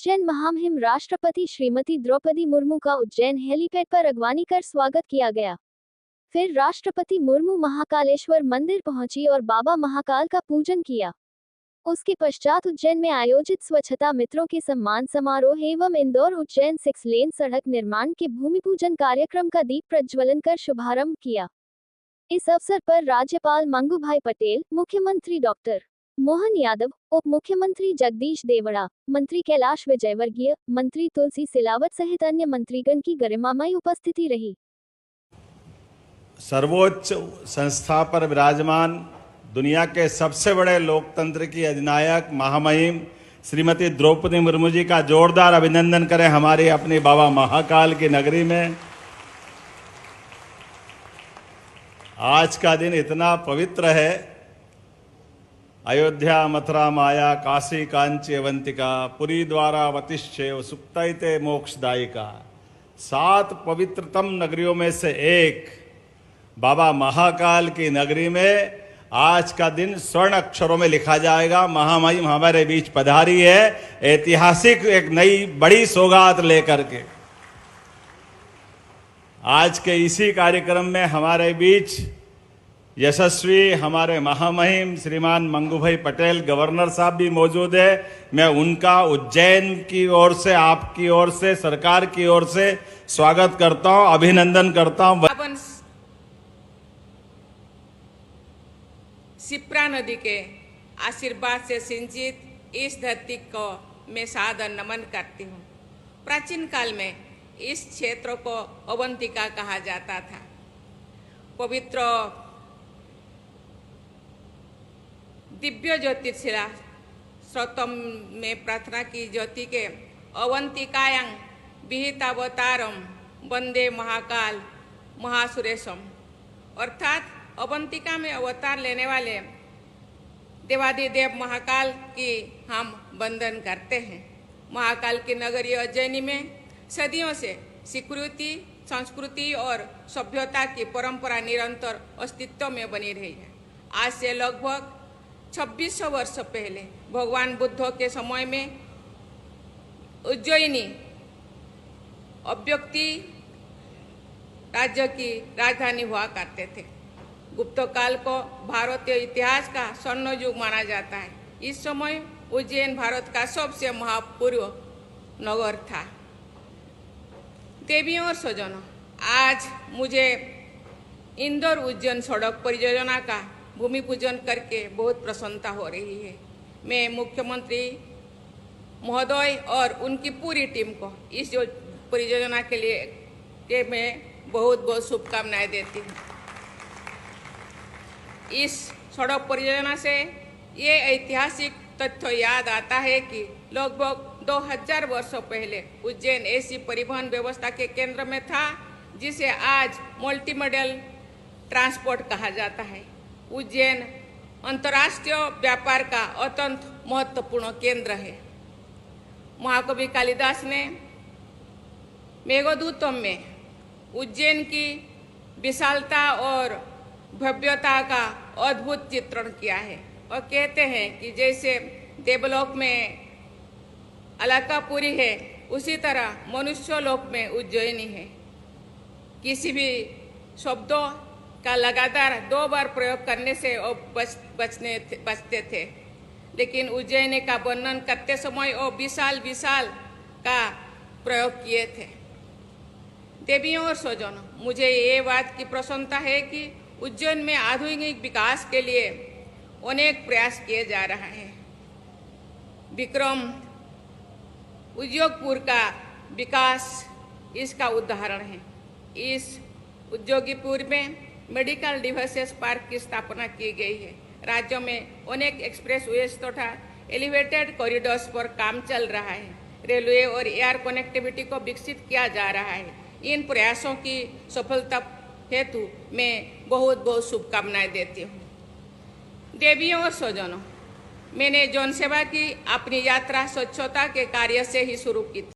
उज्जैन महामहिम राष्ट्रपति श्रीमती द्रौपदी मुर्मू का उज्जैन हेलीपैड पर अगवानी कर स्वागत किया गया। फिर राष्ट्रपति मुर्मू महाकालेश्वर मंदिर पहुंची और बाबा महाकाल का पूजन किया। उसके पश्चात उज्जैन में आयोजित स्वच्छता मित्रों के सम्मान समारोह एवं इंदौर उज्जैन 6 लेन सड़क निर्माण के भूमि पूजन कार्यक्रम का दीप प्रज्वलन कर शुभारंभ किया। इस अवसर पर राज्यपाल मंगूभाई पटेल, मुख्यमंत्री डॉक्टर मोहन यादव, उप मुख्यमंत्री जगदीश देवड़ा, मंत्री कैलाश विजयवर्गीय, मंत्री तुलसी सिलावट सहित अन्य मंत्रीगण की गरिमामयी उपस्थिति रही। सर्वोच्च संस्था पर विराजमान दुनिया के सबसे बड़े लोकतंत्र की अधिनायक महामहिम श्रीमती द्रौपदी मुर्मू जी का जोरदार अभिनंदन करें। हमारे अपने बाबा महाकाल की नगरी में आज का दिन इतना पवित्र है। अयोध्या, मथुरा, माया, काशी, कांची, अवंतिका, पुरी, द्वारा, वतिष्ठेव, सुप्तैते मोक्षदायिका, 7 पवित्रतम नगरियों में से एक बाबा महाकाल की नगरी में आज का दिन स्वर्ण अक्षरों में लिखा जाएगा। महामहिम हमारे बीच पधारी है, ऐतिहासिक एक नई बड़ी सौगात लेकर के। आज के इसी कार्यक्रम में हमारे बीच यशस्वी हमारे महामहिम श्रीमान मंगूभाई पटेल गवर्नर साहब भी मौजूद है। मैं उनका उज्जैन की ओर से, आपकी ओर से, सरकार की ओर से स्वागत करता हूं, अभिनंदन करता हूं। शिप्रा नदी के आशीर्वाद से सिंचित इस धरती को मैं सादर नमन करती हूँ। प्राचीन काल में इस क्षेत्र को अवंतिका कहा जाता था। पवित्र दिव्य ज्योतिषिला स्रोतम में प्रार्थना की ज्योति के अवंतिकायां विहितावतारम वंदे महाकाल महासुरेशम, अर्थात अवंतिका में अवतार लेने वाले देवादिदेव महाकाल की हम वंदन करते हैं। महाकाल की नगरी उज्जैनी में सदियों से स्वीकृति, संस्कृति और सभ्यता की परंपरा निरंतर अस्तित्व में बनी रही है। आज से लगभग 2600 वर्ष पहले भगवान बुद्ध के समय में उज्जैनी अव्यक्ति राज्य की राजधानी हुआ करते थे। गुप्त काल को भारतीय इतिहास का स्वर्ण युग माना जाता है। इस समय उज्जैन भारत का सबसे महापूर्व नगर था। देवियों और स्वजनों, आज मुझे इंदौर उज्जैन सड़क परियोजना का भूमि पूजन करके बहुत प्रसन्नता हो रही है। मैं मुख्यमंत्री महोदय और उनकी पूरी टीम को इस परियोजना के लिए मैं बहुत बहुत शुभकामनाएं देती हूँ। इस सड़क परियोजना से ये ऐतिहासिक तथ्य याद आता है कि लगभग 2000 वर्षों पहले उज्जैन ऐसी परिवहन व्यवस्था के केंद्र में था जिसे आज मल्टीमोडल ट्रांसपोर्ट कहा जाता है। उज्जैन अंतर्राष्ट्रीय व्यापार का अत्यंत महत्वपूर्ण केंद्र है। महाकवि कालिदास ने मेघदूतम में उज्जैन की विशालता और भव्यता का अद्भुत चित्रण किया है और कहते हैं कि जैसे देवलोक में अलकापुरी है, उसी तरह मनुष्यलोक में उज्जैनी है। किसी भी शब्दों का लगातार 2 बार प्रयोग करने से वो बचते थे, लेकिन उज्जैनी का वर्णन करते समय वो विशाल का प्रयोग किए थे। देवियों और स्वजनों, मुझे ये बात की प्रसन्नता है कि उज्जैन में आधुनिक विकास के लिए अनेक प्रयास किए जा रहा है। विक्रम उद्योगपुर का विकास इसका उदाहरण है। इस उद्योगपुर में मेडिकल डिवाइसेस पार्क की स्थापना की गई है। राज्यों में अनेक एक्सप्रेस वेज तथा एलिवेटेड कॉरिडोर्स पर काम चल रहा है। रेलवे और एयर कनेक्टिविटी को विकसित किया जा रहा है। इन प्रयासों की सफलता हेतु मैं बहुत बहुत शुभकामनाएं देती हूँ। देवियों और स्वजनों, मैंने जन सेवा की अपनी यात्रा स्वच्छता के कार्य से ही शुरू की थी।